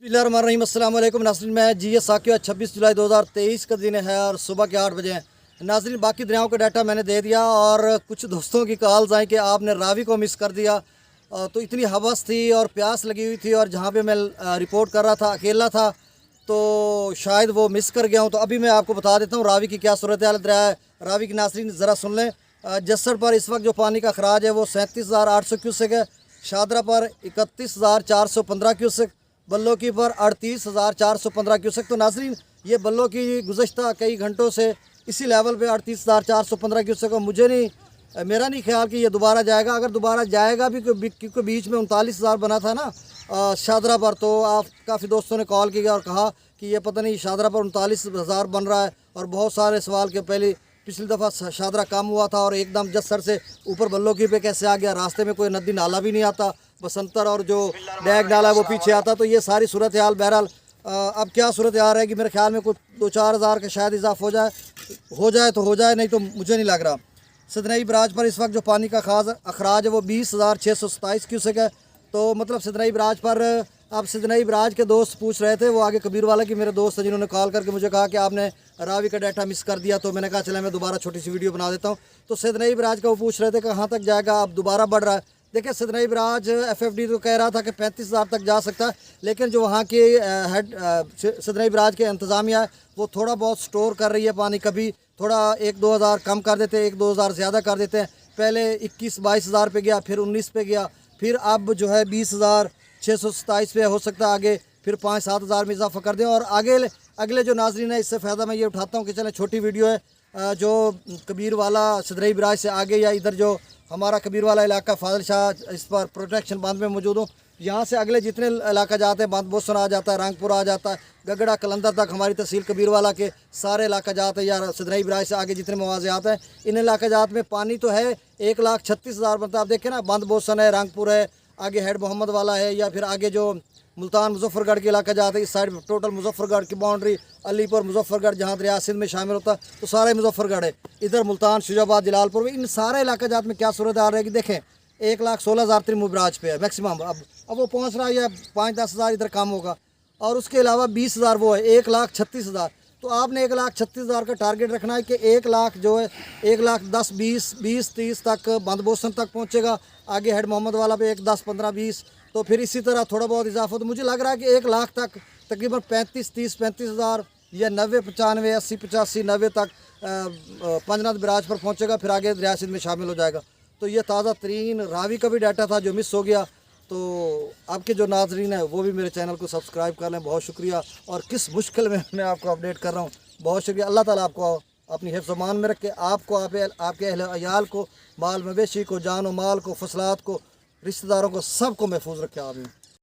बिस्मिल्लाहिर्रहमानिर्रहीम। अस्सलाम वालेकुम नाज़रीन, मैं GS साकिया। 26 जुलाई 2023 का दिन है और सुबह के 8 बजे हैं। नाज़रीन, बाकी दरियाओं का डाटा मैंने दे दिया और कुछ दोस्तों की कॉल्स आई कि आपने रावी को मिस कर दिया। तो इतनी हवस थी और प्यास लगी हुई थी और जहाँ पे मैं रिपोर्ट कर रहा था अकेला था तो शायद वो मिस कर गया हूँ। तो अभी मैं आपको बता देता हूँ रावी की क्या सूरत हाल दरिया है। रावी की नाज़रीन ज़रा सुन लें। जस्सर पर इस वक्त जो पानी का अखराज है वो 37,800 क्यूसेक है। शादरा पर 31,415 क्यूसेक, बल्लो की पर 38,415 क्यूसेक। तो नाज़रीन ये बल्लो की गुज़श्ता कई घंटों से इसी लेवल पे 38,415 क्यूसेक। मुझे नहीं, मेरा नहीं ख्याल कि ये दोबारा जाएगा। अगर दोबारा जाएगा भी क्योंकि बीच में 39,000 बना था ना शादरा पर, तो आप काफ़ी दोस्तों ने कॉल किया और कहा कि ये पता नहीं शादरा पर 39,000 बन रहा है। और बहुत सारे सवाल के पहले पिछली दफ़ा शादरा कम हुआ था और एकदम जस्सर से ऊपर बल्लो की पे कैसे आ गया। रास्ते में कोई नदी नाला भी नहीं आता, बसंतर और जो डैग नाला है वो पीछे आता। तो ये सारी सूरत हाल बहरहाल अब क्या सूरत हाल है कि मेरे ख्याल में कुछ 2-4 हज़ार का शायद इजाफ हो जाए तो हो जाए, नहीं तो मुझे नहीं लग रहा। सदनई बराज पर इस वक्त जो पानी का अखराज है वो 20,627 क्यूसेक है। तो मतलब सदनई बराज पर अब सदनई बराज के दोस्त पूछ रहे थे, वो आगे कबीर वाला कि मेरे दोस्त हैं जिन्होंने कॉल करके मुझे कहा कि आपने रावी का डाटा मिस कर दिया। तो मैंने कहा चला मैं दोबारा छोटी सी वीडियो बना देता हूँ। तो सदनई बराज का वो पूछ रहे थे कहाँ तक जाएगा, अब दोबारा बढ़ रहा है। देखिए सदनई बराज FFD तो कह रहा था कि 35,000 तक जा सकता है, लेकिन जो वहाँ की हेड सदनई बराज के इंतज़ामिया है वो थोड़ा बहुत स्टोर कर रही है पानी। कभी थोड़ा 1-2 हज़ार कम कर देते हैं, 1-2 हज़ार ज़्यादा कर देते हैं। पहले 21-22 हज़ार पे गया, फिर 19 पे गया, फिर अब जो है 20,627 पे हो सकता है आगे फिर 5-7 हज़ार में इजाफा कर दें। और अगले जो नाजरीन है इससे फ़ायदा मैं ये उठाता हूँ कि चलें छोटी वीडियो है जो कबीर वाला सदनई बराज से आगे या इधर जो हमारा कबीर वाला इलाका फाजिल शाह इस पर प्रोटेक्शन बांध में मौजूद हूँ। यहाँ से अगले जितने इलाका जाते हैं, बांध बोसन आ जाता है, रंगपुर आ जाता है, गगड़ा कलंदर तक हमारी तहसील कबीर वाला के सारे इलाका जात है या सदनई बराज से आगे जितने मवाज़ात हैं इन इलाका जात में पानी तो है 1,36,000 बनता है। आप देखें ना, बांध बोसन है, रंगपुर है, आगे हेड मोहम्मद वाला है, या फिर आगे जो मुल्तान मुजफ्फरगढ़ के इलाका जाता है, इस साइड टोटल मुजफ्फरगढ़ की बाउंड्री अलीपुर मुजफ्फरगढ़ जहाँ दरिया सिंध में शामिल होता है तो सारे मुजफ्फरगढ़ है। इधर मुल्तान शुजाबाद जलालपुर में इन सारे इलाका जात में क्या सूरत आ रही है कि देखें 1,16,000 त्रिमु बराज पे है मैक्सिमम। अब वो पहुँच रहा है या 5-10 हज़ार इधर कम होगा। और उसके अलावा 20 हज़ार वो है 1,36,000। तो आपने 1,36,000 का टारगेट रखना है कि 1 लाख जो है 1,10,000 20-30 तक बंदबोसन तक पहुँचेगा। आगे हेड मोहम्मद वाला पे 1,10,15,20 तो फिर इसी तरह थोड़ा बहुत इजाफा। तो मुझे लग रहा है कि 1 लाख तक तकरीबन 35 हज़ार या 90 95 80 85 90 तक पंजनाथ बराज पर पहुँचेगा, फिर आगे दरिया सिंध में शामिल हो जाएगा। तो ये ताज़ा तरीन रावी का भी डाटा था जो मिस हो गया। तो आपके जो नाजरीन है वो भी मेरे चैनल को सब्सक्राइब कर लें, बहुत शुक्रिया। और किस मुश्किल में मैं आपको अपडेट कर रहा हूँ, बहुत शुक्रिया। अल्लाह ताला आपको अपनी हिफ्ज़ मान में रख के आपको आपके अहल अयाल को, माल मवेशी को, जान व माल को, फसलात को, रिश्तेदारों को, सबको महफूज रखे। आमीन।